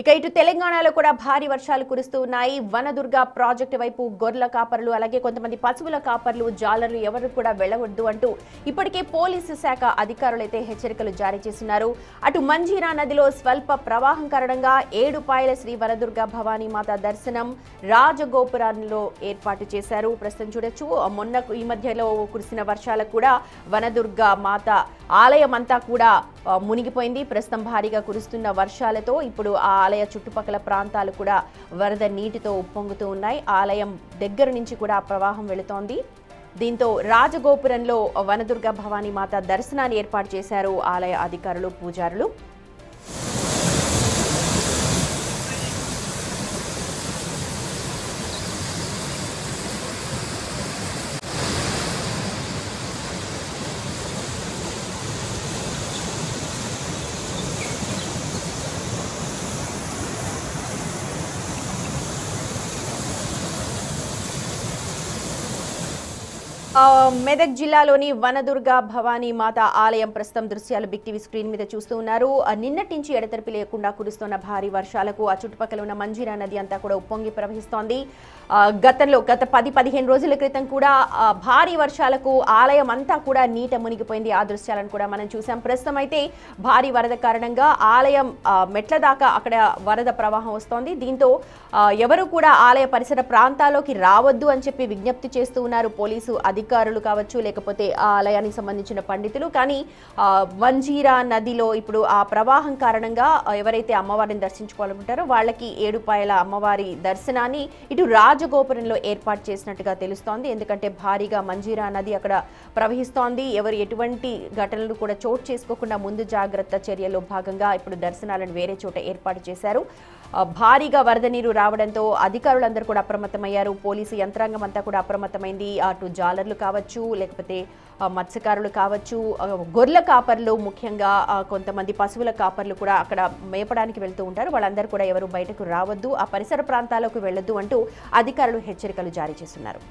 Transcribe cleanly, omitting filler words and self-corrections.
ఇక ఇటు తెలంగాణలో కూడా భారీ వర్షాలు కురుస్తూ ఉన్నాయి. వనదుర్గ ప్రాజెక్టు వైపు గొర్రెల కాపర్లు అలాగే కొంతమంది పశువుల కాపర్లు జాలర్లు ఎవరు కూడా వెళ్లవద్దు అంటూ ఇప్పటికే పోలీసు శాఖ అధికారులు అయితే హెచ్చరికలు జారీ చేస్తున్నారు. అటు మంజీరా నదిలో స్వల్ప ప్రవాహం కారణంగా 7 పాయల శ్రీ వనదుర్గ భవానీ మాత దర్శనం రాజగోపురంలో ఏర్పాటు చేశారు. ప్రస్తుతం చూడొచ్చు మొన్న ఈ మధ్యలో కురిసిన వర్షాలకు కూడా వనదుర్గ మాత ఆలయం అంతా కూడా మునిగిపోయింది. ప్రస్తుతం భారీగా కురుస్తున్న వర్షాలతో ఇప్పుడు ఆ ఆలయ చుట్టుపక్కల ప్రాంతాలు కూడా వరద నీటితో ఉప్పొంగుతూ ఉన్నాయి. ఆలయం దగ్గర నుంచి కూడా ప్రవాహం వెళుతోంది. దీంతో రాజగోపురంలో వనదుర్గ భవానీ మాత దర్శనాన్ని ఏర్పాటు చేశారు ఆలయ అధికారులు, పూజారులు. మెదక్ జిల్లాలోని వనదుర్గ భవానీ మాత ఆలయం ప్రస్తుతం దృశ్యాలు బిగ్ టీవీ స్క్రీన్ మీద చూస్తూ ఉన్నారు. నిన్నటి నుంచి ఎడతెరిపి లేకుండా కురుస్తున్న భారీ వర్షాలకు ఆ చుట్టుపక్కల ఉన్న మంజీరా నది అంతా కూడా ఉప్పొంగి ప్రవహిస్తోంది. గత 10-15 రోజుల క్రితం కూడా భారీ వర్షాలకు ఆలయం అంతా కూడా నీట మునిగిపోయింది. ఆ దృశ్యాలను కూడా మనం చూసాం. ప్రస్తుతం అయితే భారీ వరద కారణంగా ఆలయం మెట్ల దాకా అక్కడ వరద ప్రవాహం వస్తోంది. దీంతో ఎవరు కూడా ఆలయ పరిసర ప్రాంతాల్లోకి రావద్దు అని చెప్పి విజ్ఞప్తి చేస్తూ ఉన్నారు పోలీసు అధికారులు కావచ్చు, లేకపోతే ఆ ఆలయానికి సంబంధించిన పండితులు. కానీ మంజీరా నదిలో ఇప్పుడు ఆ ప్రవాహం కారణంగా ఎవరైతే అమ్మవారిని దర్శించుకోవాలనుకుంటారో వాళ్ళకి 7 పాయల అమ్మవారి దర్శనాన్ని ఇటు రాజగోపురంలో ఏర్పాటు చేసినట్టుగా తెలుస్తోంది. ఎందుకంటే భారీగా మంజీరా నది అక్కడ ప్రవహిస్తోంది. ఎవరు ఎటువంటి ఘటనలు కూడా చోటు చేసుకోకుండా ముందు జాగ్రత్త చర్యల్లో భాగంగా ఇప్పుడు దర్శనాలను వేరే చోట ఏర్పాటు చేశారు. భారీగా వరద నీరు రావడంతో అధికారులందరూ కూడా అప్రమత్తమయ్యారు. పోలీసు యంత్రాంగం అంతా కూడా అప్రమత్తమైంది. అటు జాలర్లు కావచ్చు, లేకపోతే మత్స్యకారులు కావచ్చు, గొర్రెల కాపర్లు, ముఖ్యంగా కొంతమంది పశువుల కాపర్లు కూడా అక్కడ మేపడానికి వెళ్తూ ఉంటారు. వాళ్ళందరూ కూడా ఎవరు బయటకు రావద్దు, ఆ పరిసర ప్రాంతాలకు వెళ్ళొద్దు అంటూ అధికారులు హెచ్చరికలు జారీ చేస్తున్నారు.